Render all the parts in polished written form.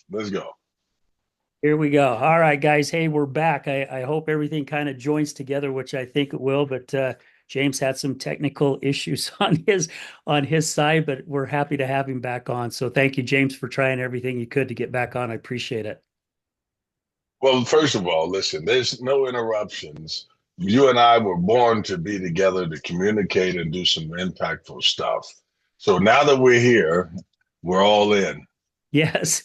Let's go. Here we go. All right, guys. Hey, we're back. I hope everything kind of joins together, which I think it will. But James had some technical issues on his side, but we're happy to have him back on. So thank you, James, for trying everything you could to get back on. I appreciate it. Well, first of all, listen, there's no interruptions. You and I were born to be together to communicate and do some impactful stuff. So now that we're here, we're all in. Yes,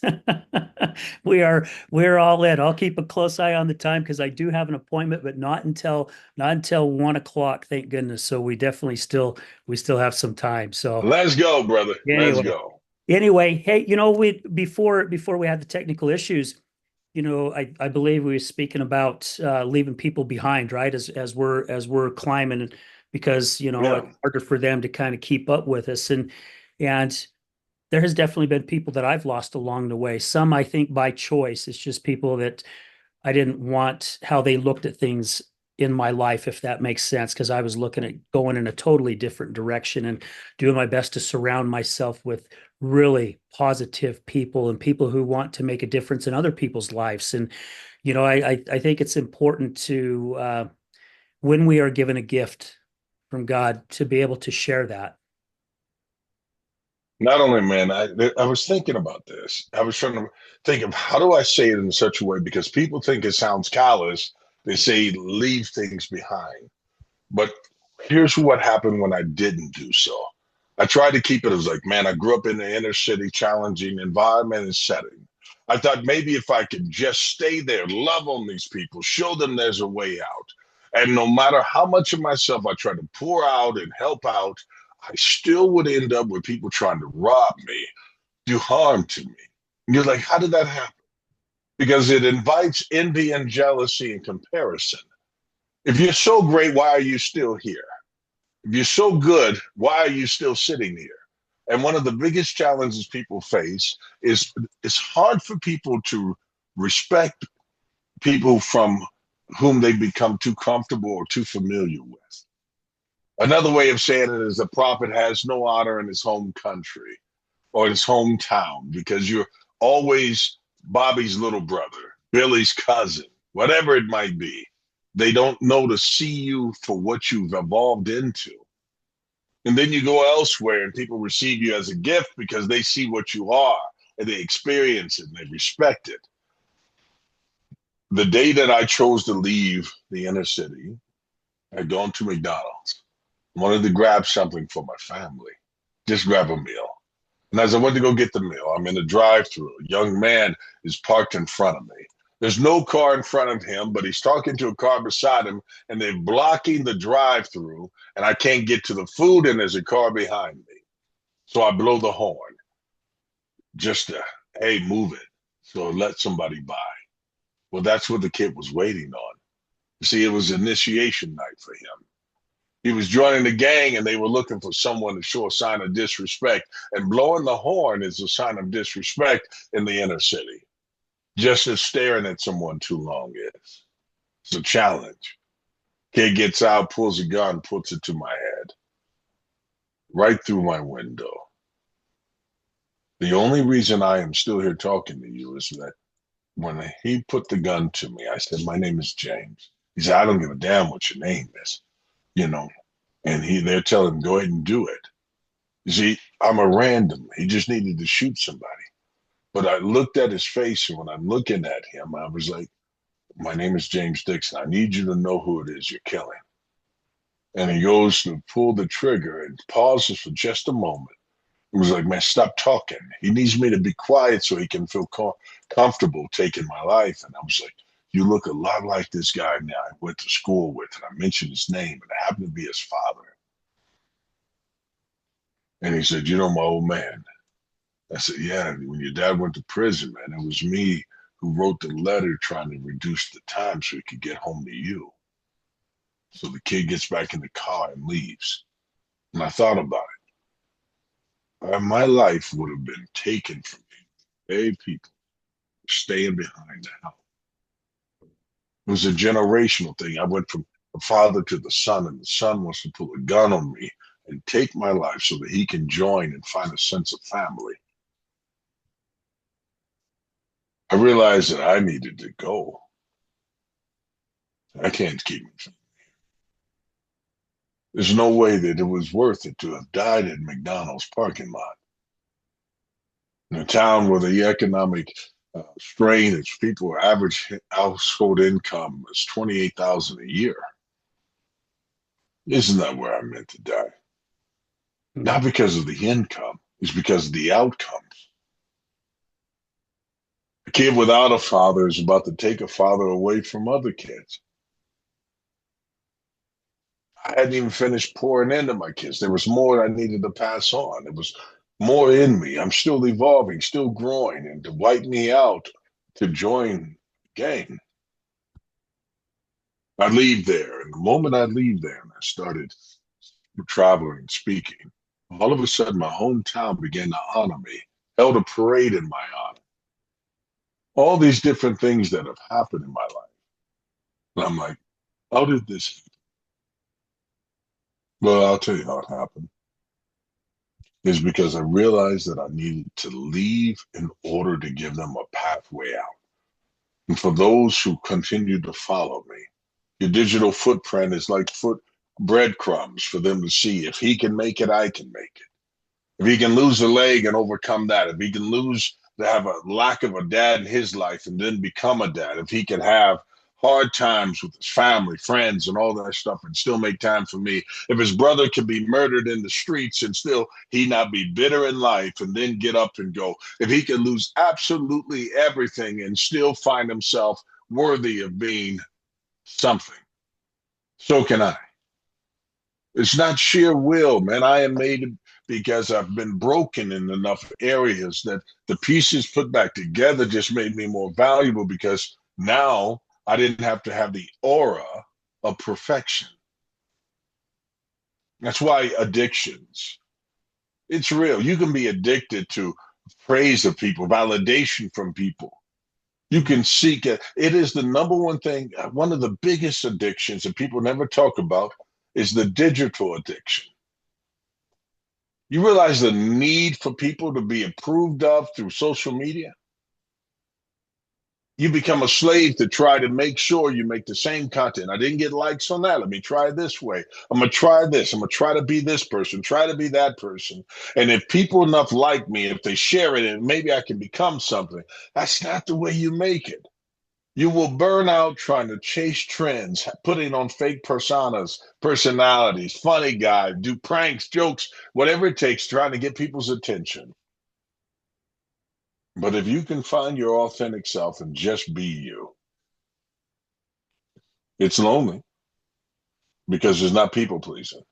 we're all in. I'll keep a close eye on the time because I do have an appointment, but not until 1 o'clock, thank goodness. So we still have some time. So Let's go, brother. Let's anyway. go. Anyway, hey, we before we had the technical issues, I believe we were speaking about leaving people behind, right? As we're climbing, because Yeah. it's harder for them to kind of keep up with us, and there has definitely been people that I've lost along the way. Some I think by choice. It's just people that I didn't want how they looked at things in my life, if that makes sense, because I was looking at going in a totally different direction and doing my best to surround myself with really positive people and people who want to make a difference in other people's lives. And, I think it's important to, when we are given a gift from God, to be able to share that. Not only, man, I was thinking about this. I was trying to think of how do I say it in such a way because people think it sounds callous. They say leave things behind. But here's what happened when I didn't do so. I tried to keep it as like, man, I grew up in the inner city, challenging environment and setting. I thought maybe if I could just stay there, love on these people, show them there's a way out. And no matter how much of myself I tried to pour out and help out, I still would end up with people trying to rob me, do harm to me. And you're like, how did that happen? Because it invites envy and jealousy and comparison. If you're so great, why are you still here? If you're so good, why are you still sitting here? And one of the biggest challenges people face is it's hard for people to respect people from whom they become too comfortable or too familiar with. Another way of saying it is a prophet has no honor in his home country or his hometown because you're always Bobby's little brother, Billy's cousin, whatever it might be. They don't know to see you for what you've evolved into. And then you go elsewhere and people receive you as a gift because they see what you are and they experience it and they respect it. The day that I chose to leave the inner city, I'd gone to McDonald's, wanted to grab something for my family, just grab a meal. And as I went to go get the meal, I'm in the drive-through. A young man is parked in front of me. There's no car in front of him, but he's talking to a car beside him, and they're blocking the drive-through, and I can't get to the food, and there's a car behind me. So I blow the horn, just to, hey, move it. So let somebody by. Well, that's what the kid was waiting on. You see, it was initiation night for him. He was joining the gang and they were looking for someone to show a sign of disrespect. And blowing the horn is a sign of disrespect in the inner city, just as staring at someone too long is. It's a challenge. Kid gets out, pulls a gun, puts it to my head, right through my window. The only reason I am still here talking to you is that when he put the gun to me, I said, my name is James. He said, I don't give a damn what your name is, you know. And they're telling him, go ahead and do it. You see, I'm a random. He just needed to shoot somebody. But I looked at his face, and when I'm looking at him, I was like, my name is James Dixon. I need you to know who it is you're killing. And he goes to pull the trigger and pauses for just a moment. It was like, man, stop talking. He needs me to be quiet so he can feel comfortable taking my life. And I was like, you look a lot like this guy now I went to school with. And I mentioned his name, and it happened to be his father. And he said, you know, my old man. I said, yeah, when your dad went to prison, man, it was me who wrote the letter trying to reduce the time so he could get home to you. So the kid gets back in the car and leaves. And I thought about it. My life would have been taken from me. Hey, people staying behind the house. It was a generational thing. I went from the father to the son, and the son wants to pull a gun on me and take my life so that he can join and find a sense of family. I realized that I needed to go. I can't keep it. There's no way that it was worth it to have died in McDonald's parking lot. In a town where the economic strain is people average household income is 28,000 a year. Isn't that where I meant to die? Mhm. Not because of the income, it's because of the outcomes. A kid without a father is about to take a father away from other kids. I hadn't even finished pouring into my kids. There was more I needed to pass on. There was more in me. I'm still evolving, still growing, and to wipe me out to join the gang. I leave there, and the moment I leave there and I started traveling and speaking, all of a sudden my hometown began to honor me, held a parade in my honor. All these different things that have happened in my life. And I'm like, how did this happen? Well, I'll tell you how it happened. Is because I realized that I needed to leave in order to give them a pathway out. And for those who continue to follow me, your digital footprint is like foot breadcrumbs for them to see. If he can make it, I can make it. If he can lose a leg and overcome that, if he can lose to have a lack of a dad in his life and then become a dad, if he can have hard times with his family, friends, and all that stuff and still make time for me, if his brother can be murdered in the streets and still he not be bitter in life and then get up and go, if he can lose absolutely everything and still find himself worthy of being something, so can I. It's not sheer will, man. I am made because I've been broken in enough areas that the pieces put back together just made me more valuable because now I didn't have to have the aura of perfection. That's why addictions, it's real. You can be addicted to praise of people, validation from people. You can seek it. It is the number one thing, one of the biggest addictions that people never talk about is the digital addiction. You realize the need for people to be approved of through social media? You become a slave to try to make sure you make the same content. I didn't get likes on that. Let me try this way. I'm going to try this. I'm going to try to be this person, try to be that person. And if people enough like me, if they share it, and maybe I can become something, that's not the way you make it. You will burn out trying to chase trends, putting on fake personas, personalities, funny guy, do pranks, jokes, whatever it takes, trying to get people's attention. But if you can find your authentic self and just be you, it's lonely because there's not people pleasing.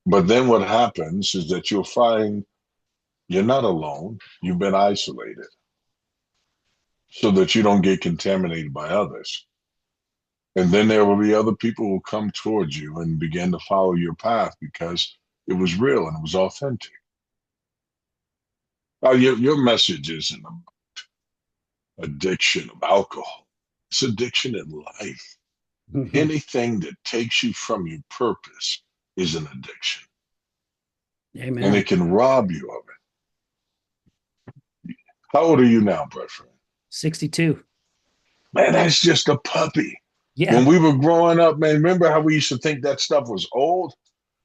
But then what happens is that you'll find you're not alone, you've been isolated so that you don't get contaminated by others. And then there will be other people who will come towards you and begin to follow your path because it was real and it was authentic. Now, your message isn't about addiction of alcohol. It's addiction in life. Mhm. Anything that takes you from your purpose is an addiction, and Amen. it can rob you of it. How old are you now, Brett? 62. Man, that's just a puppy. Yeah. When we were growing up, man, remember how we used to think that stuff was old?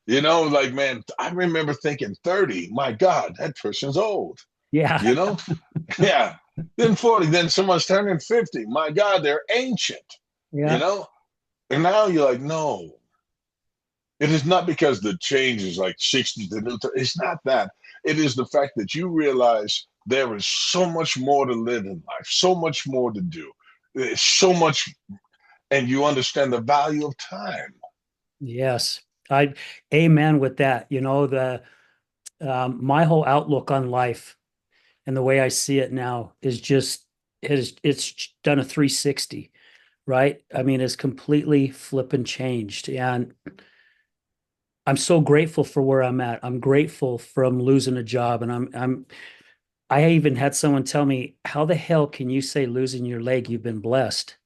You know, like, man, I remember thinking 30, my God, that person's old. Yeah. You know? Yeah. Then 40, then someone's turning 50. My God, they're ancient, you Yeah. know? And now you're like, no, it is not because the change is like 60 to new. It's not that. It is the fact that you realize there is so much more to live in life, so much more to do. There's so much, and you understand the value of time. Yes. I amen with that. The my whole outlook on life and the way I see it now is just it's done a 360, right? I mean, it's completely flip and changed. And I'm so grateful for where I'm at. I'm grateful from losing a job. And I even had someone tell me, how the hell can you say losing your leg, you've been blessed?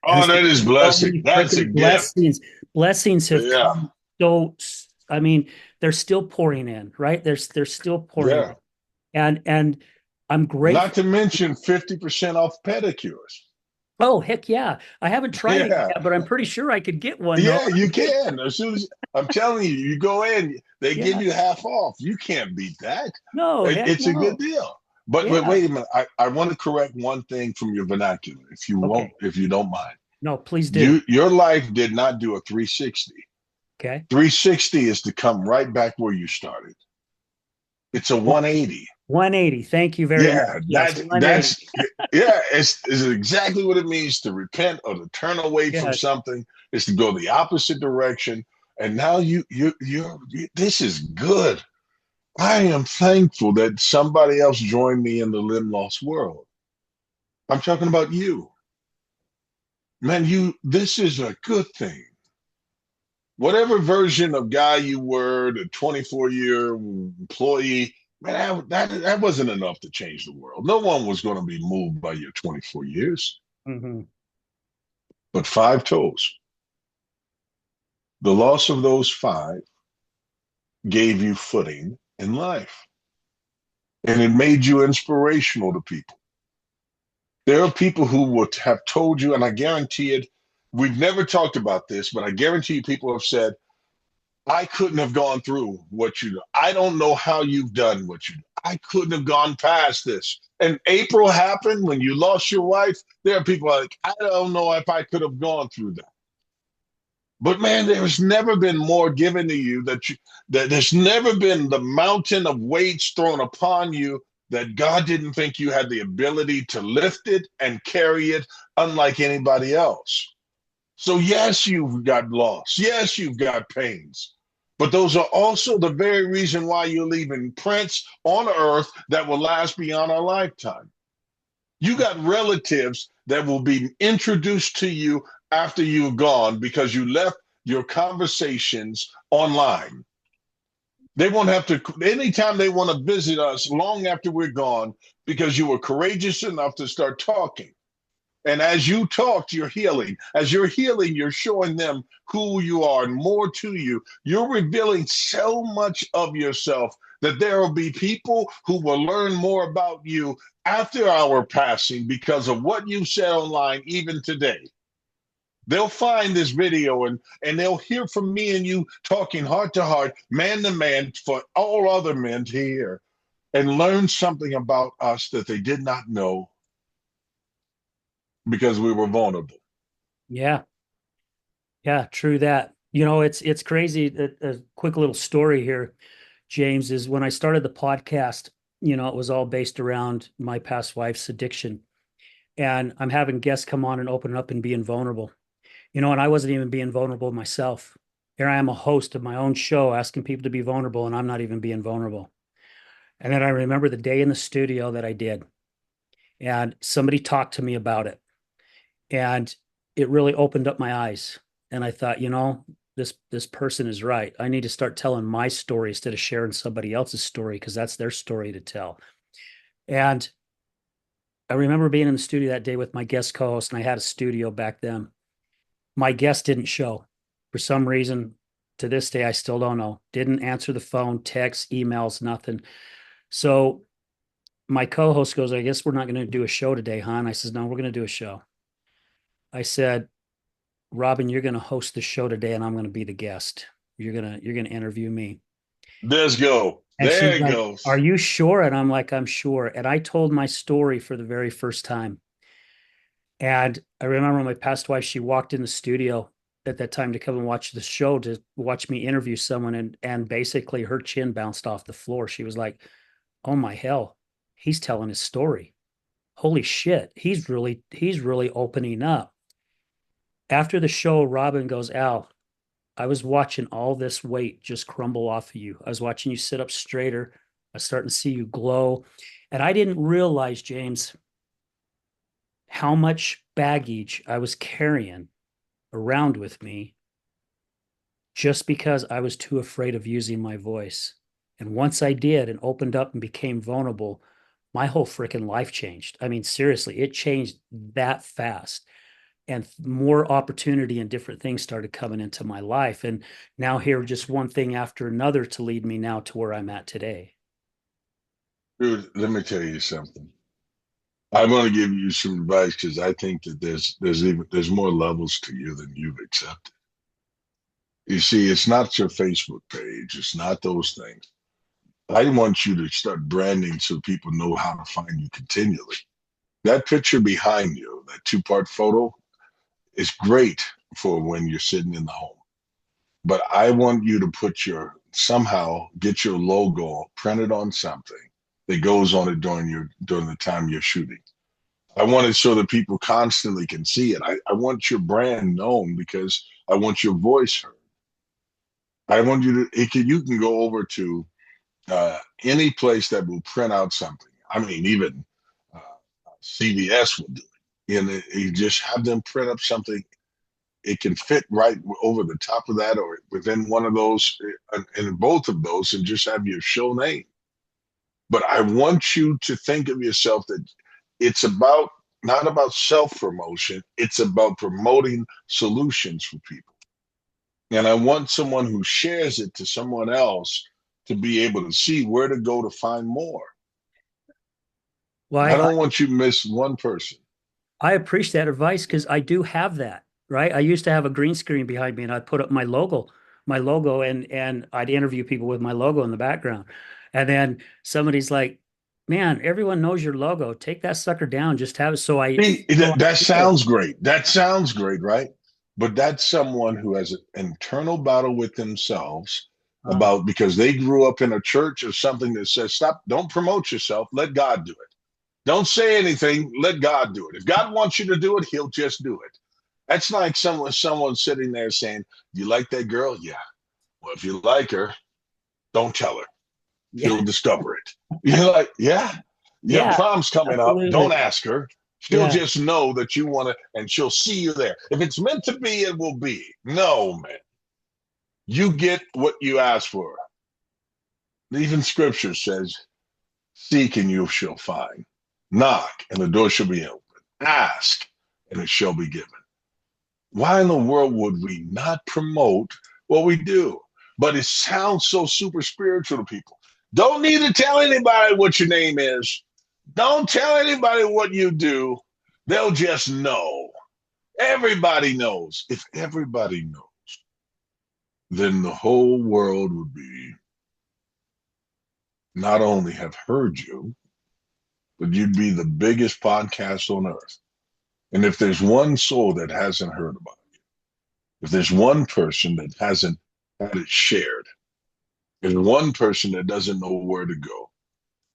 And Oh, it's like, that is so blessing. many That's a freaking gift. blessings. Blessings have Yeah. come. So, I mean, they're still pouring in, right? They're still pouring Yeah. in. And I'm Not grateful. to mention 50% off pedicures. Oh, heck yeah. I haven't tried it Yeah. yet, but I'm pretty sure I could get one though. Yeah, you can. As soon as I'm telling you, you go in, they give Yeah. you half off. You can't beat that. No, heck It's a good no. deal. But Yeah. wait a minute. I want to correct one thing from your vernacular, Okay. if you don't mind. No, please do. Your life did not do a 360. Okay. 360 is to come right back where you started. It's a One- 180. 180. Thank you very much. Yeah, Yes, 180. yeah, it's exactly what it means to repent or to turn away from Yes. something. Is to go the opposite direction. And now this is good. I am thankful that somebody else joined me in the limb loss world. I'm talking about you. Man, this is a good thing. Whatever version of guy you were, the 24-year employee, man, that wasn't enough to change the world. No one was going to be moved by your 24 years, Hmm. but five toes. The loss of those five gave you footing in life, and it made you inspirational to people. There are people who would have told you, and I guarantee it, we've never talked about this, but I guarantee you people have said, I couldn't have gone through what you do. I don't know how you've done what you do. I couldn't have gone past this. And April happened when you lost your wife. There are people like, I don't know if I could have gone through that. But man, there's never been more given to you that there's never been the mountain of weights thrown upon you that God didn't think you had the ability to lift it and carry it, unlike anybody else. So, yes, you've got loss. Yes, you've got pains. But those are also the very reason why you're leaving prints on earth that will last beyond our lifetime. You got relatives that will be introduced to you after you've gone because you left your conversations online. They won't have to, anytime they want to visit us long after we're gone, because you were courageous enough to start talking. And as you talked, you're healing. As you're healing, you're showing them who you are and more to you. You're revealing so much of yourself that there will be people who will learn more about you after our passing because of what you said online, even today. They'll find this video and they'll hear from me and you talking heart to heart, man to man, for all other men to hear and learn something about us that they did not know because we were vulnerable. Yeah. Yeah, true that. It's crazy. A quick little story here, James, is when I started the podcast, it was all based around my past wife's addiction. And I'm having guests come on and open up and being vulnerable. And I wasn't even being vulnerable myself. Here I am, a host of my own show, asking people to be vulnerable, and I'm not even being vulnerable. And then I remember the day in the studio that I did, and somebody talked to me about it. And it really opened up my eyes. And I thought, this person is right. I need to start telling my story instead of sharing somebody else's story because that's their story to tell. And I remember being in the studio that day with my guest co-host, and I had a studio back then. My guest didn't show for some reason. To this day, I still don't know. Didn't answer the phone, text, emails, nothing. So my co-host goes, I guess we're not going to do a show today, huh? And I says, no, we're going to do a show. I said, Robin, you're going to host the show today, and I'm going to be the guest. You're gonna interview me. Let's go. And There she's it like, are goes. you sure? And I'm like, I'm sure. And I told my story for the very first time. And I remember my past wife, she walked in the studio at that time to come and watch the show to watch me interview someone. And basically her chin bounced off the floor. She was like, oh my hell, he's telling his story. Holy shit, he's really opening up. After the show, Robin goes, Al, I was watching all this weight just crumble off of you. I was watching you sit up straighter. I was starting to see you glow. And I didn't realize, James, how much baggage I was carrying around with me just because I was too afraid of using my voice. And once I did and opened up and became vulnerable, my whole freaking life changed. I mean, seriously, it changed that fast. And more opportunity and different things started coming into my life. And now here, just one thing after another to lead me now to where I'm at today. Dude, let me tell you something. I'm going to give you some advice because I think that there's more levels to you than you've accepted. You see, it's not your Facebook page. It's not those things. I want you to start branding so people know how to find you continually. That picture behind you, that two-part photo, is great for when you're sitting in the home. But I want you to put your somehow get your logo printed on something that goes on it during the time you're shooting. I want it so that people constantly can see it. I want your brand known because I want your voice heard. I want you to you can go over to any place that will print out something. I mean, even uh, CVS will do it. And you just have them print up something. It can fit right over the top of that or within one of those, in both of those, and just have your show name. But I want you to think of yourself that it's about not about self promotion, it's about promoting solutions for people. And I want someone who shares it to someone else to be able to see where to go to find more. Well, I don't want you to miss one person. I appreciate that advice because I do have that, right? I used to have a green screen behind me and I'd put up my logo and I'd interview people with my logo in the background. And then somebody's like, "Man, everyone knows your logo. Take that sucker down. Just have it." See, So I that did. sounds great. That sounds great, right? But that's someone who has an internal battle with themselves Uh, about because they grew up in a church or something that says, stop, don't promote yourself, let God do it. Don't say anything, let God do it. If God wants you to do it, he'll just do it. That's like someone sitting there saying, "Do you like that girl?" Yeah. Well, if you like her, don't tell her. yeah, She'll discover it. You're like, yeah, yeah, prom's coming up. Don't absolutely. ask her. She'll Yeah. just know that you want to, and she'll see you there. If it's meant to be, it will be. No, man. You get what you ask for. Even scripture says, seek and you shall find. Knock and the door shall be open. Ask and it shall be given. Why in the world would we not promote what we do? But it sounds so super spiritual to people. Don't need to tell anybody what your name is. Don't tell anybody what you do. They'll just know. Everybody knows. If everybody knows, then the whole world would be not only have heard you, but you'd be the biggest podcast on earth. And if there's one soul that hasn't heard about it, if there's one person that hasn't had it shared, and one person that doesn't know where to go,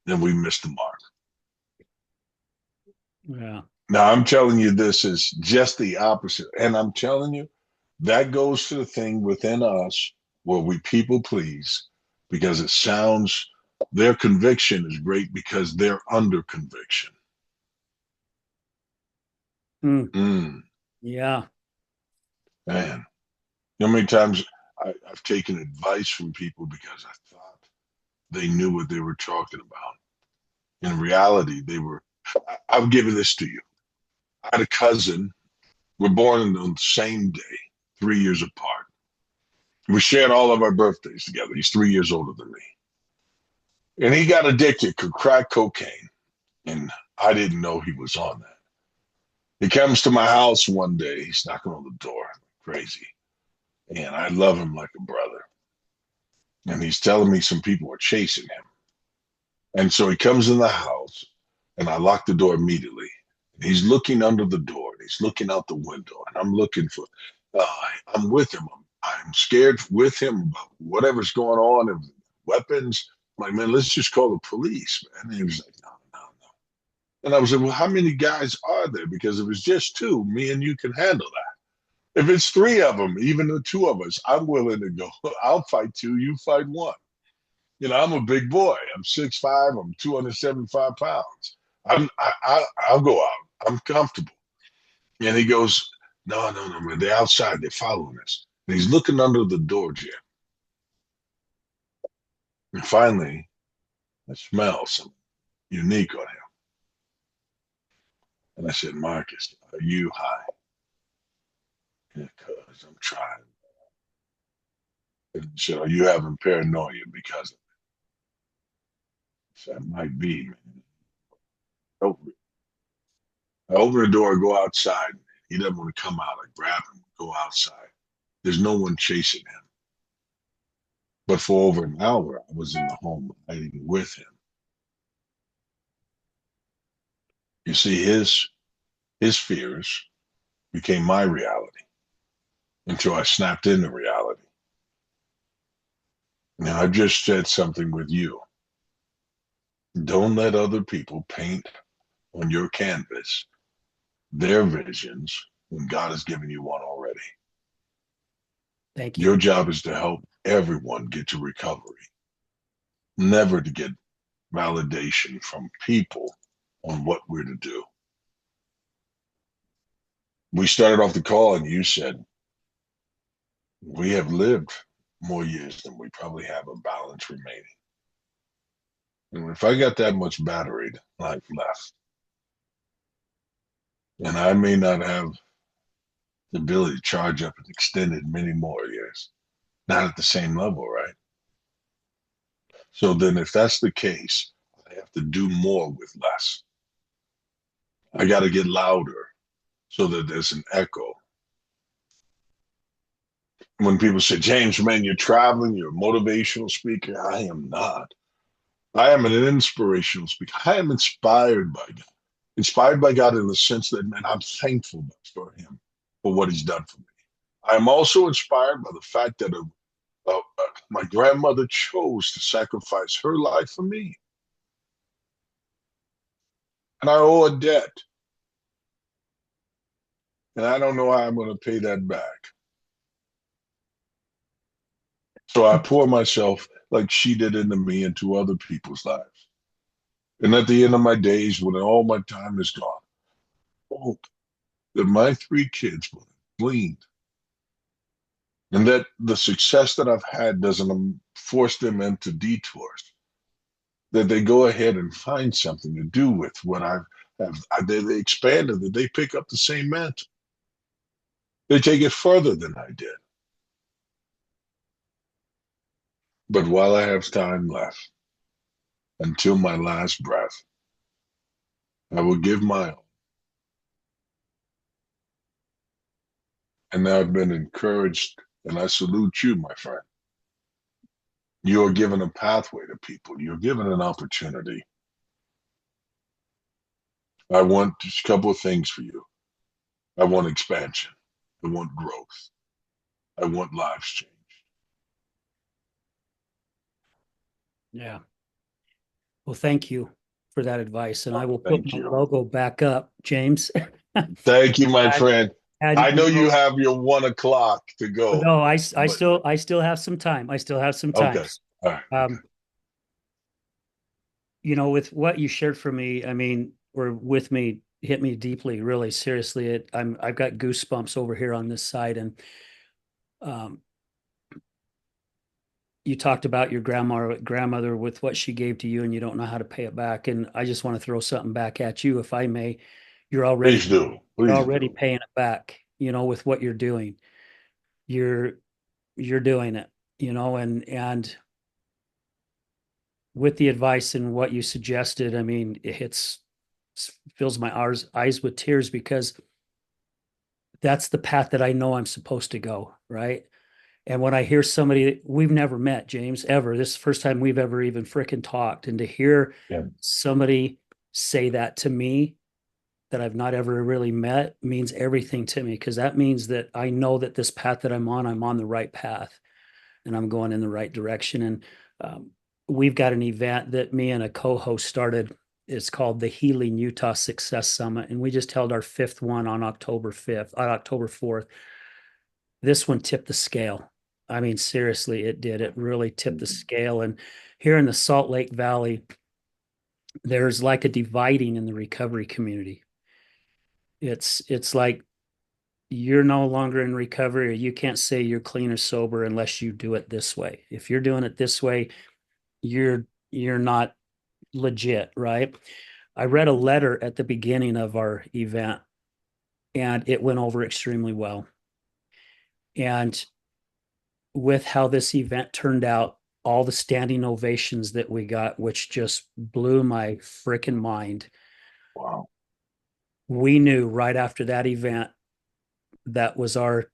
then we missed the mark. Yeah. Now, I'm telling you, this is just the opposite. And I'm telling you, that goes to the thing within us where we people please because it sounds, their conviction is great because they're under conviction. Mm, Mm, yeah. man, you know how many times I've taken advice from people because I thought they knew what they were talking about. In reality, they were. I'll give this to you. I had a cousin. We're born on the same day, 3 years apart. We shared all of our birthdays together. He's 3 years older than me. And he got addicted to crack cocaine. And I didn't know he was on that. He comes to my house one day. He's knocking on the door, crazy. And I love him like a brother. And he's telling me some people are chasing him. And so he comes in the house, and I lock the door immediately. And he's looking under the door, and he's looking out the window, and I'm looking for. I'm with him. I'm scared with him about whatever's going on and weapons. I'm like, man, let's just call the police, man. And he was like, no, no, no. And I was like, well, how many guys are there? Because if it's just two, me and you can handle that. If it's three of them, even the two of us, I'm willing to go. I'll fight two, you fight one. I'm a big boy. I'm 6'5". I'm 275 pounds. I'll go out. I'm comfortable. And he goes, no, no, no, man. They're outside. They're following us. And he's looking under the door, Jim. And finally, I smell something unique on him. And I said, Marcus, are you high? Because I'm trying. And he said, are you having paranoia because of it? That might be, man. Open, I open the door, I go outside. He doesn't want to come out. I grab him, go outside. There's no one chasing him. But for over an hour, I was in the home hiding with him. You see, his fears became my reality until I snapped into reality. Now, I've just said something with you. Don't let other people paint on your canvas their visions when God has given you one already. Thank you. Your job is to help everyone get to recovery, never to get validation from people on what we're to do. We started off the call and you said, we have lived more years than we probably have a balance remaining. And if I got that much battery life left, and I may not have the ability to charge up and extend it many more years, not at the same level, right? So then if that's the case, I have to do more with less. I got to get louder so that there's an echo. When people say, James, man, you're traveling, you're a motivational speaker, I am not. I am an inspirational speaker. I am inspired by God. Inspired by God in the sense that, man, I'm thankful for him for what he's done for me. I'm also inspired by the fact that my grandmother chose to sacrifice her life for me. And I owe a debt. And I don't know how I'm going to pay that back. So I pour myself like she did into me into other people's lives. And at the end of my days, when all my time is gone, hope that my three kids will have gleaned and that the success that I've had doesn't force them into detours, that they go ahead and find something to do with what I've have. They expanded, that they pick up the same mantle. They take it further than I did. But while I have time left, until my last breath, I will give my all. And I've been encouraged, and I salute you, my friend. You are given a pathway to people. You're given an opportunity. I want just a couple of things for you. I want expansion. I want growth. I want lives changed. Yeah. Well, thank you for that advice. And I will put Thank my you. logo back up, James. Thank you, my And, friend. and I know you you know, have your 1 o'clock to go, no, but I still have some time. I still have some time. okay. All right. Okay. Um, with what you shared for me, I mean, or with me, hit me deeply, really seriously. I've got goosebumps over here on this side. And um, you talked about your grandmother with what she gave to you, and you don't know how to pay it back. And I just want to throw something back at you, if I may. You're already Please do. you're Please already do. paying it back, with what you're doing. You're you're doing it, and with the advice and what you suggested, I mean, it fills my eyes with tears, because that's the path that I know I'm supposed to go, right? And when I hear somebody, we've never met, James, ever. This is the first time we've ever even frickin' talked. And to hear Yeah. somebody say that to me, that I've not ever really met, means everything to me, because that means that I know that this path that I'm on the right path, and I'm going in the right direction. And we've got an event that me and a co-host started. It's called the Healing Utah Success Summit, and we just held our fifth one on October 5th, on October 4th. This one tipped the scale. I mean, seriously, it did. It really tipped the scale. And here in the Salt Lake Valley, there's like a dividing in the recovery community. It's like you're no longer in recovery, or you can't say you're clean or sober unless you do it this way. If you're doing it this way, you're not legit, right? I read a letter at the beginning of our event, and it went over extremely well. And with how this event turned out, all the standing ovations that we got, which just blew my freaking mind. Wow. We knew right after that event that was our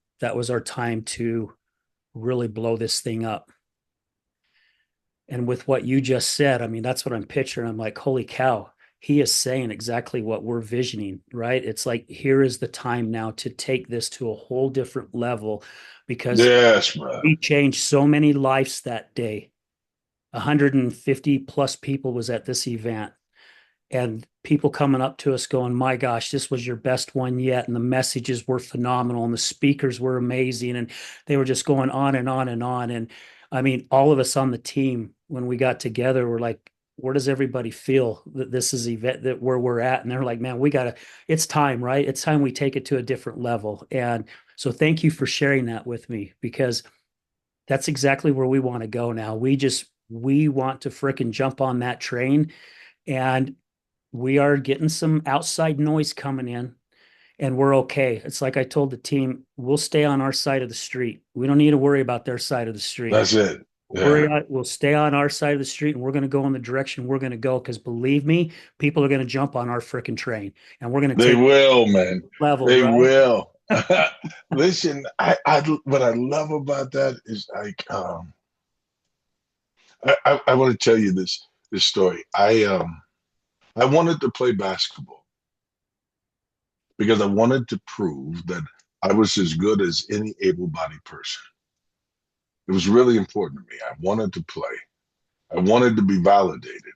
time to really blow this thing up. And with what you just said, I mean, that's what I'm picturing. I'm like, holy cow, he is saying exactly what we're visioning, right? It's like, here is the time now to take this to a whole different level because Yes, brother. we changed so many lives that day. 150 plus people was at this event, and people coming up to us going, my gosh, this was your best one yet. And the messages were phenomenal and the speakers were amazing. And they were just going on and on and on. And I mean, all of us on the team, when we got together, were like, where does everybody feel that this is event that where we're at? And they're like, man, we gotta, it's time, right? It's time we take it to a different level. And so thank you for sharing that with me, because that's exactly where we want to go now. We want to fricking jump on that train, and we are getting some outside noise coming in, and we're okay. It's like I told the team, we'll stay on our side of the street. We don't need to worry about their side of the street. That's it. Yeah. We'll stay on our side of the street, and we're going to go in the direction we're going to go, because believe me, people are going to jump on our freaking train, and we're going to They take will, man. level, They right? will. Listen, what I love about that is like I want to tell you this story. I wanted to play basketball because I wanted to prove that I was as good as any able-bodied person. It was really important to me. I wanted to play. I wanted to be validated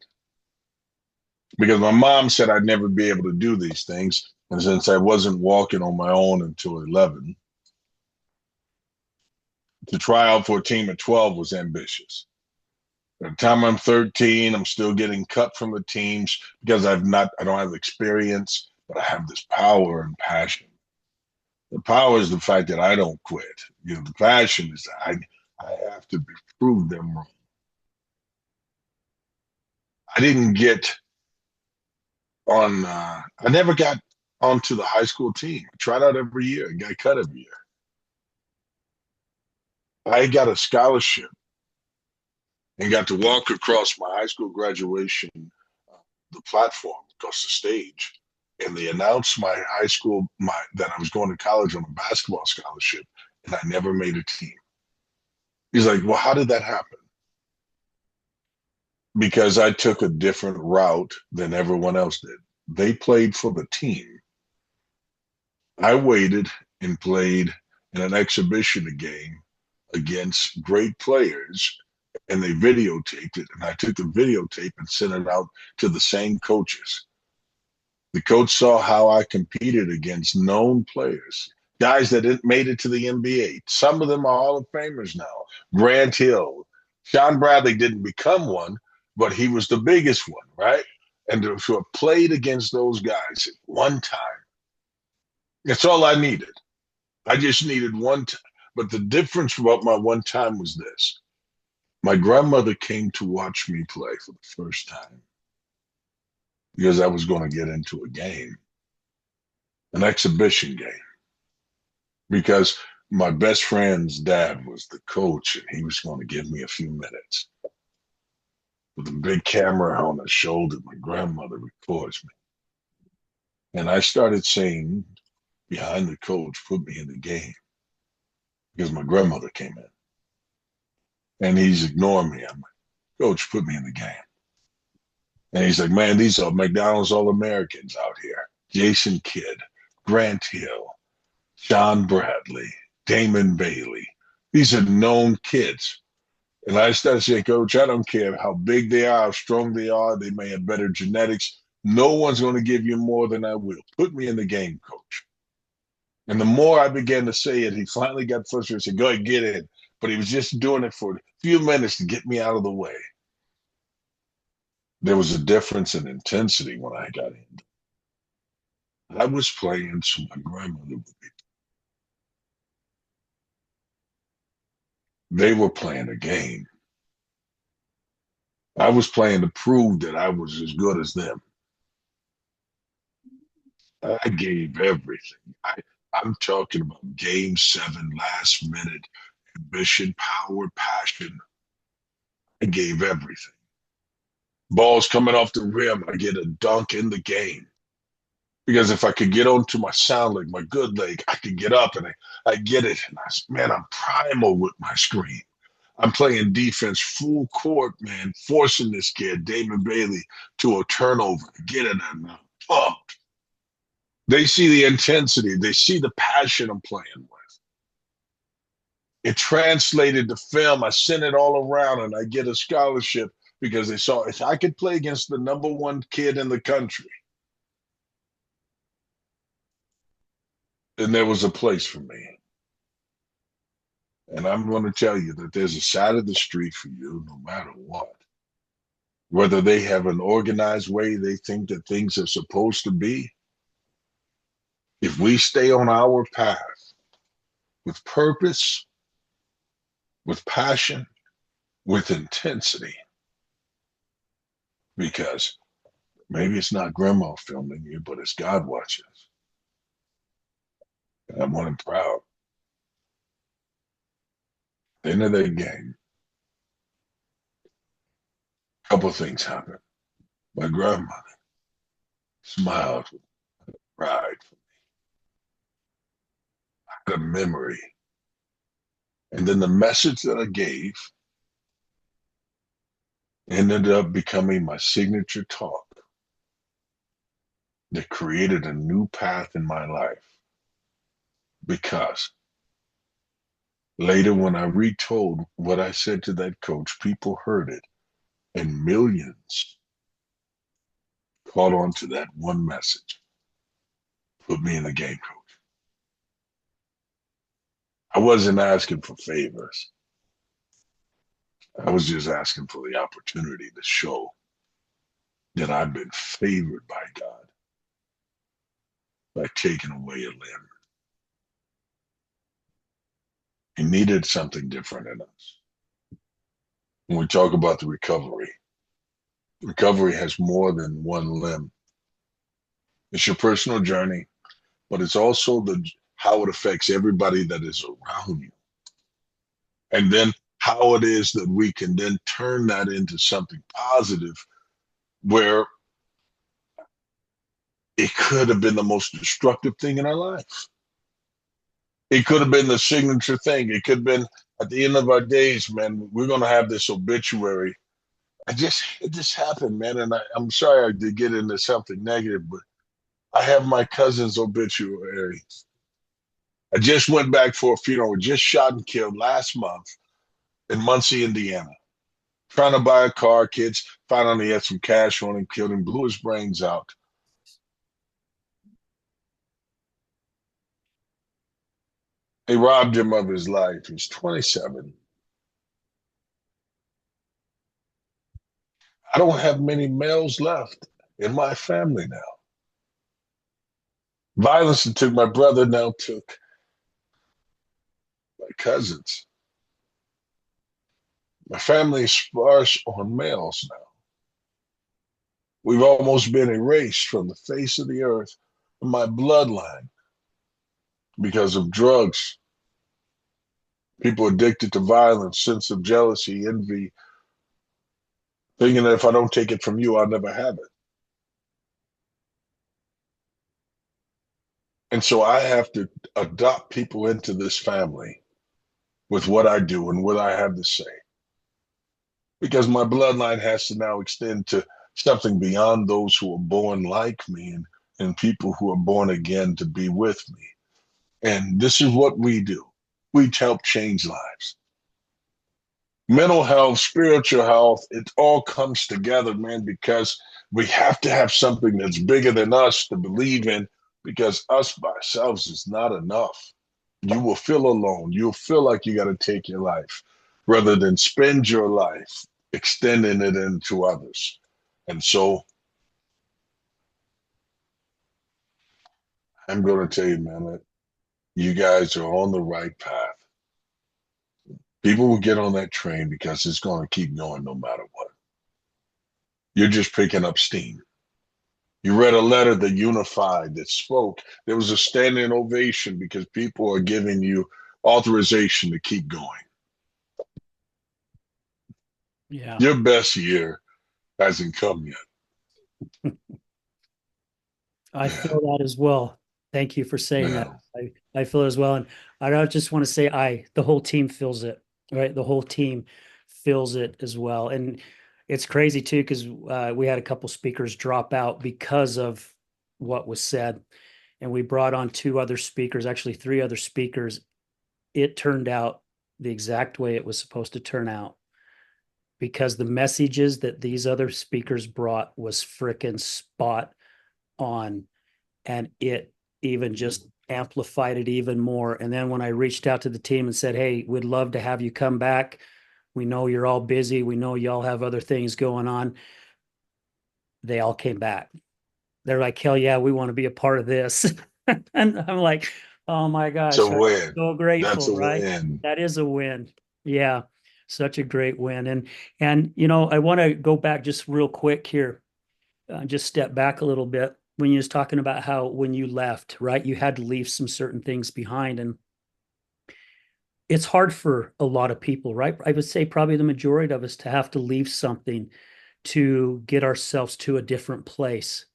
because my mom said I'd never be able to do these things. And since I wasn't walking on my own until 11, to try out for a team at 12 was ambitious. By the time I'm 13, I'm still getting cut from the teams because I don't have experience, but I have this power and passion. The power is the fact that I don't quit. You know, the passion is that I have to prove them wrong. I didn't get on, I never got onto the high school team. I tried out every year and got cut every year. I got a scholarship and got to walk across my high school graduation, the platform, across the stage. And they announced my high school, that I was going to college on a basketball scholarship, and I never made a team. He's like, well, how did that happen? Because I took a different route than everyone else did. They played for the team. I waited and played in an exhibition game against great players, and they videotaped it. And I took the videotape and sent it out to the same coaches. The coach saw how I competed against known players, guys that made it to the NBA. Some of them are Hall of Famers now. Grant Hill, Sean Bradley didn't become one, but he was the biggest one, right? And to have played against those guys at one time, that's all I needed. I just needed one time. But the difference about my one time was this. My grandmother came to watch me play for the first time because I was going to get into a game, an exhibition game, because my best friend's dad was the coach and he was going to give me a few minutes. With a big camera on his shoulder, my grandmother records me. And I started saying behind the coach, put me in the game because my grandmother came in. And he's ignoring me. I'm like, coach, put me in the game. And he's like, man, these are McDonald's All-Americans out here. Jason Kidd, Grant Hill, Sean Bradley, Damon Bailey. These are known kids. And I started saying, coach, I don't care how big they are, how strong they are. They may have better genetics. No one's going to give you more than I will. Put me in the game, coach. And the more I began to say it, he finally got frustrated and said, go ahead, get in. But he was just doing it for a few minutes to get me out of the way. There was a difference in intensity when I got in. I was playing so my grandmother would be. They were playing a game. I was playing to prove that I was as good as them. I gave everything. I'm talking about game 7, last minute, ambition, power, passion. I gave everything. Balls coming off the rim, I get a dunk in the game. Because if I could get onto my sound leg, my good leg, I could get up and I get it. And man, I'm primal with my screen. I'm playing defense full court, man, forcing this kid, Damon Bailey, to a turnover, get it, and I'm pumped. They see the intensity, they see the passion I'm playing with. It translated to film. I sent it all around and I get a scholarship because they saw if I could play against the number one kid in the country, then there was a place for me. And I'm going to tell you that there's a side of the street for you no matter what. Whether they have an organized way they think that things are supposed to be, if we stay on our path with purpose, with passion, with intensity, because maybe it's not grandma filming you, but it's God watching us. And I'm one proud. At the end of that game, a couple of things happened. My grandmother smiled with pride. I had a memory. And then the message that I gave ended up becoming my signature talk that created a new path in my life. Because later, when I retold what I said to that coach, people heard it, and millions caught on to that one message. Put me in the game, coach. I wasn't asking for favors. I was just asking for the opportunity to show that I've been favored by God by taking away a limb. He needed something different in us. When we talk about the recovery has more than one limb. It's your personal journey, but it's also how it affects everybody that is around you. And then how it is that we can then turn that into something positive where it could have been the most destructive thing in our life. It could have been the signature thing. It could have been at the end of our days, man, we're going to have this obituary. It just happened, man. And I'm sorry I did get into something negative, but I have my cousin's obituary. I just went back for a funeral, just shot and killed last month in Muncie, Indiana. Trying to buy a car, kids found out he had some cash on him, killed him, blew his brains out. They robbed him of his life. He's 27. I don't have many males left in my family now. Violence that took my brother now took my cousins. My family is sparse on males now. We've almost been erased from the face of the earth, my bloodline, because of drugs. People addicted to violence, sense of jealousy, envy, thinking that if I don't take it from you, I'll never have it. And so I have to adopt people into this family with what I do and what I have to say. Because my bloodline has to now extend to something beyond those who are born like me and people who are born again to be with me. And this is what we do. We help change lives. Mental health, spiritual health, it all comes together, man, because we have to have something that's bigger than us to believe in, because us by ourselves is not enough. You will feel alone. You'll feel like you got to take your life rather than spend your life extending it into others. And so I'm going to tell you, man, that you guys are on the right path. People will get on that train because it's going to keep going no matter what. You're just picking up steam. You read a letter that unified, that spoke. There was a standing ovation because people are giving you authorization to keep going. Yeah. Your best year hasn't come I yet. feel that as well. Thank you for saying that. Yeah. I feel it as well. And I don't just want to say the whole team feels it, right? The whole team feels it as well. And it's crazy too, because we had a couple speakers drop out because of what was said. And we brought on two other speakers, actually three other speakers. It turned out the exact way it was supposed to turn out because the messages that these other speakers brought was freaking spot on, and it even just amplified it even more. And then when I reached out to the team and said, "Hey, we'd love to have you come back. We know you're all busy. We know y'all have other things going on." They all came back. They're like, "Hell yeah, we want to be a part of this." And I'm like, "Oh my It's a gosh, I'm win. so That's grateful, a right? win. That is a win." Yeah, such a great win. And I want to go back just real quick here, just step back a little bit when you was talking about how when you left, right, you had to leave some certain things behind, and it's hard for a lot of people, right? I would say probably the majority of us to have to leave something to get ourselves to a different place.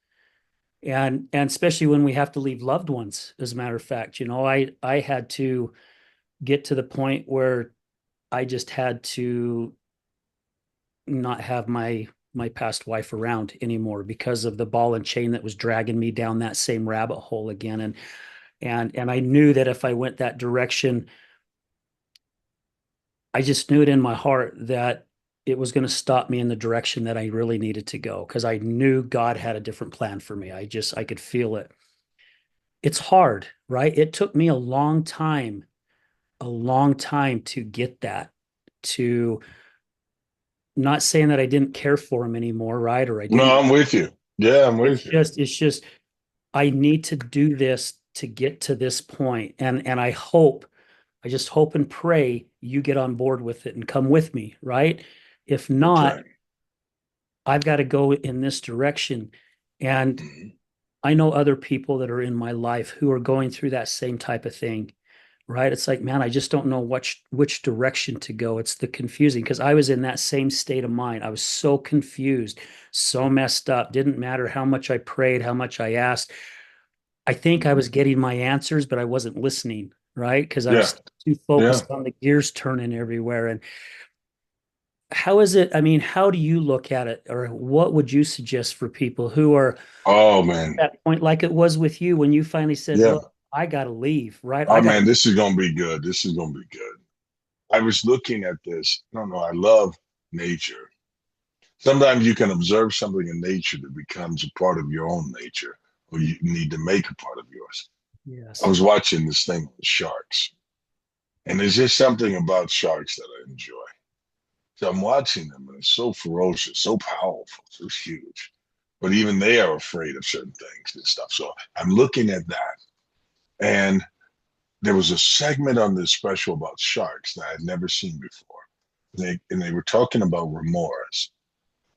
And especially when we have to leave loved ones, as a matter of fact, I had to get to the point where I just had to not have my past wife around anymore because of the ball and chain that was dragging me down that same rabbit hole again. And I knew that if I went that direction, I just knew it in my heart that it was going to stop me in the direction that I really needed to go because I knew God had a different plan for me. I could feel it. It's hard, right? It took me a long time to get that, to not saying that I didn't care for him anymore, right? Or I No, didn't. I'm with you. Yeah, I'm It's with you. just, it's just, I need to do this to get to this point. And I just hope and pray you get on board with it and come with me, right? If That's not, right. I've got to go in this direction. And Mhm. I know other people that are in my life who are going through that same type of thing, right? It's like, man, I just don't know which direction to go. It's the confusing because I was in that same state of mind. I was so confused, so messed up. Didn't matter how much I prayed, how much I asked. I think I was getting my answers, but I wasn't listening, right? Because I Yeah, was too yeah. focused on the gears turning everywhere. And how is it? I mean, how do you look at it, or what would you suggest for people who are Oh man. at that point, like it was with you when you finally said, Yeah. "Look, I got to leave," right? Oh man, this is gonna be good. This is gonna be good. I was looking at this. I don't know. I love nature. Sometimes you can observe something in nature that becomes a part of your own nature, or you need to make a part of yours. I Yes. was watching this thing with sharks, and there's just something about sharks that I enjoy. So I'm watching them, and it's so ferocious, so powerful, so huge. But even they are afraid of certain things and stuff. So I'm looking at that, and there was a segment on this special about sharks that I had never seen before. And they were talking about remoras.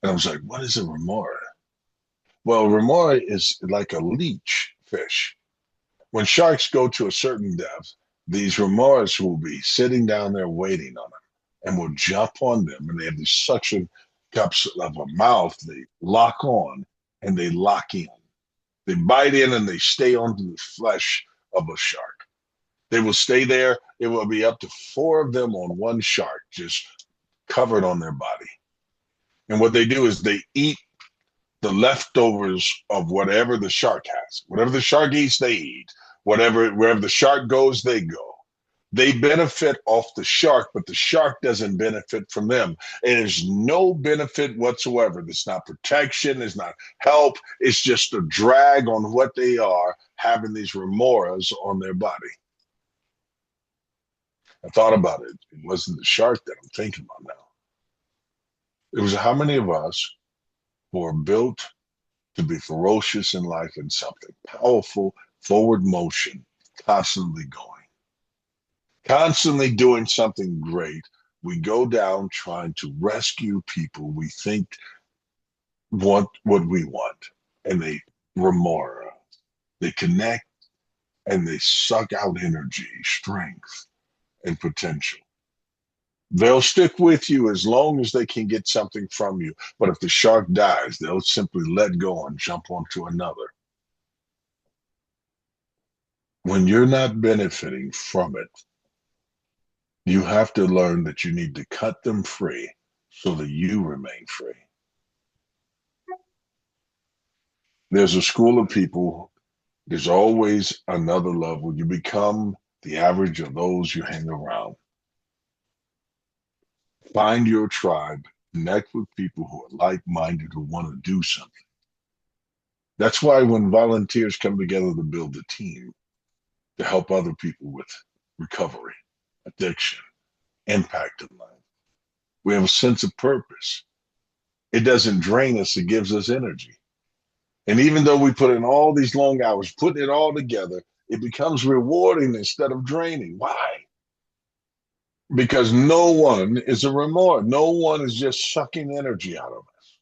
And I was like, what is a remora? Well, remora is like a leech fish. When sharks go to a certain depth, these remoras will be sitting down there waiting on them and will jump on them. And they have these suction cups of a mouth. They lock on and they lock in. They bite in and they stay onto the flesh of a shark. They will stay there. It will be up to four of them on one shark, just covered on their body. And what they do is they eat the leftovers of whatever the shark has. Whatever the shark eats, they eat. Wherever the shark goes, they go. They benefit off the shark, but the shark doesn't benefit from them. And there's no benefit whatsoever. There's not protection, there's not help. It's just a drag on what they are, having these remoras on their body. I thought about it. It wasn't the shark that I'm thinking about now. It was how many of us who are built to be ferocious in life and something powerful, forward motion, constantly going, constantly doing something great. We go down trying to rescue people we think want what we want, and they remora. They connect and they suck out energy, strength, and potential. They'll stick with you as long as they can get something from you. But if the shark dies, they'll simply let go and jump onto another. When you're not benefiting from it, you have to learn that you need to cut them free so that you remain free. There's a school of people, there's always another level. You become the average of those you hang around. Find your tribe, connect with people who are like minded, who want to do something. That's why when volunteers come together to build a team to help other people with recovery, addiction, impact in life, we have a sense of purpose. It doesn't drain us, it gives us energy. And even though we put in all these long hours, putting it all together, it becomes rewarding instead of draining. Why? Because no one is a remorse. No one is just sucking energy out of us.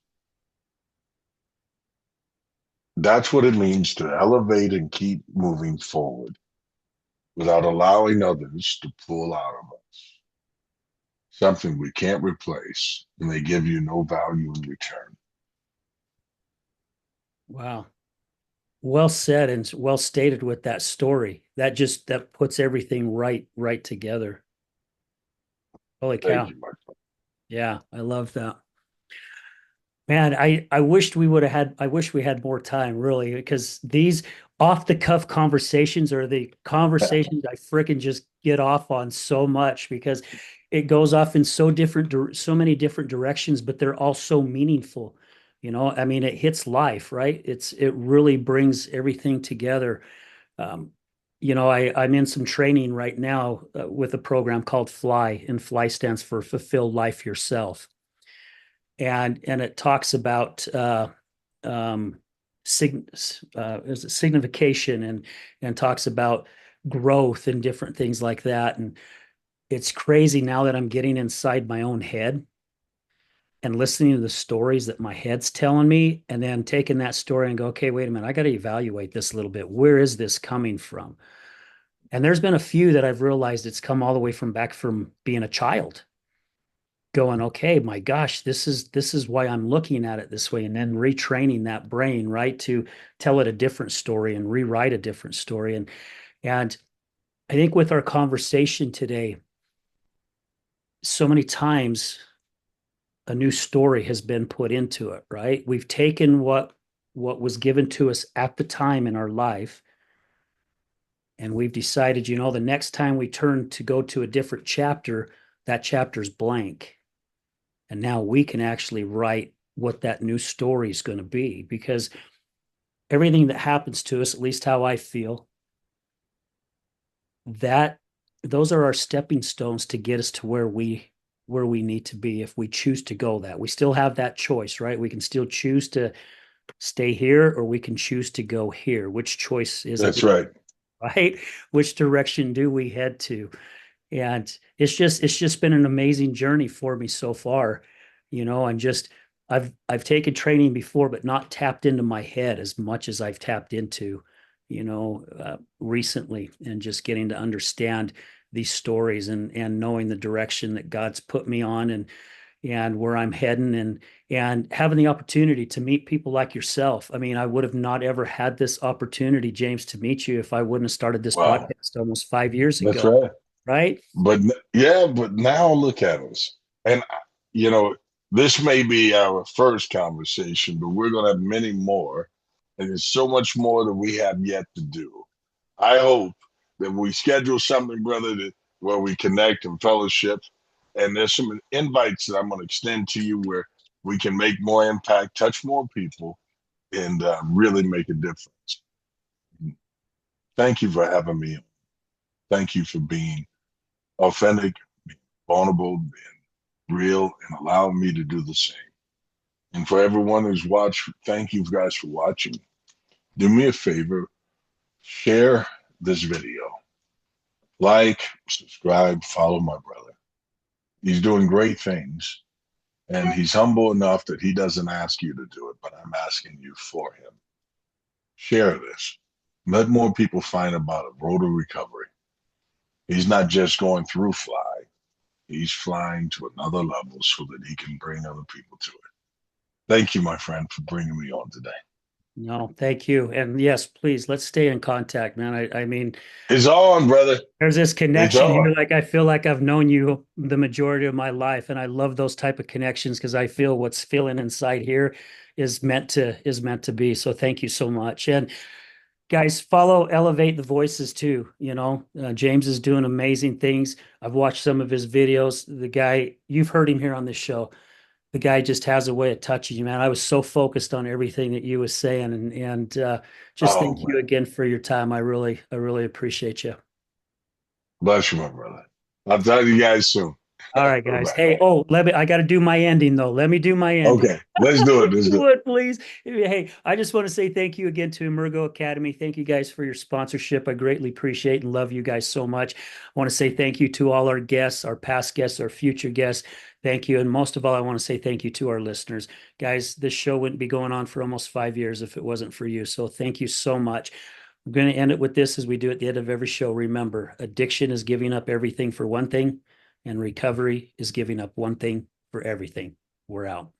That's what it means to elevate and keep moving forward without allowing others to pull out of us. Something we can't replace, and they give you no value in return. Wow. Well said and well stated with that story. That puts everything right together. Holy Thank cow. you, my friend. Yeah, I love that. Man, I wished we would have had I wish we had more time really because these off the cuff conversations are the conversations I freaking just get off on so much because it goes off in so many different directions, but they're all so meaningful. I mean, it hits life, right? It really brings everything together. Um, I'm in some training right now with a program called Fly, and Fly stands for Fulfill Life Yourself, and it talks about um, is it signification and talks about growth and different things like that. And it's crazy now that I'm getting inside my own head and listening to the stories that my head's telling me, and then taking that story and go, okay, wait a minute, I got to evaluate this a little bit. Where is this coming from? And there's been a few that I've realized it's come all the way from back from being a child, going, okay, my gosh, this is why I'm looking at it this way, and then retraining that brain, right, to tell it a different story and rewrite a different story. And I think with our conversation today, so many times a new story has been put into it, right? We've taken what was given to us at the time in our life, and we've decided, the next time we turn to go to a different chapter, that chapter's blank. And now we can actually write what that new story is going to be, because everything that happens to us, at least how I feel, that those are our stepping stones to get us to where we need to be if we choose to go that. We still have that choice, right? We can still choose to stay here or we can choose to go here. Which choice is it, That's right. right? Which direction do we head to? And it's just been an amazing journey for me so far, and just I've taken training before, but not tapped into my head as much as I've tapped into, recently, and just getting to understand these stories and knowing the direction that God's put me on, and where I'm heading, and having the opportunity to meet people like yourself. I mean, I would have not ever had this opportunity, James, to meet you if I wouldn't have started this Wow. podcast almost 5 years That's ago, right. right? But yeah, but now look at us. And, you know, this may be our first conversation, but we're going to have many more. And there's so much more that we have yet to do. I hope that we schedule something, brother, where we connect and fellowship. And there's some invites that I'm going to extend to you where we can make more impact, touch more people, and really make a difference. Thank you for having me. Thank you for being authentic, being vulnerable, being real, and allowing me to do the same. And for everyone who's watched, thank you guys for watching. Do me a favor, share this video. Like, subscribe, follow my brother. He's doing great things, and he's humble enough that he doesn't ask you to do it, but I'm asking you for him. Share this. Let more people find about a road to recovery. He's not just going through Fly. He's flying to another level so that he can bring other people to it. Thank you, my friend, for bringing me on today. No, thank you. And yes, please, let's stay in contact, man. I mean, It's on, brother. there's this It's connection on. here. Like I feel like I've known you the majority of my life, and I love those type of connections because I feel what's feeling inside here is meant to be. So thank you so much. And guys, follow Elevate the Voices too. James is doing amazing things. I've watched some of his videos. The guy, you've heard him here on this show. The guy just has a way of touching you, man. I was so focused on everything that you was saying, and just Oh, thank you man. again for your time. I really appreciate you. Bless you, my brother. I'll talk to you guys soon. All right, guys. Bye. Hey, oh, I got to do my ending though. Let me do my ending. Okay, let's do it. If Let's you do it. would, please. Hey, I just want to say thank you again to Emergo Academy. Thank you guys for your sponsorship. I greatly appreciate and love you guys so much. I want to say thank you to all our guests, our past guests, our future guests. Thank you. And most of all, I want to say thank you to our listeners. Guys, this show wouldn't be going on for almost 5 years if it wasn't for you. So thank you so much. I'm going to end it with this as we do at the end of every show. Remember, addiction is giving up everything for one thing, and recovery is giving up one thing for everything. We're out.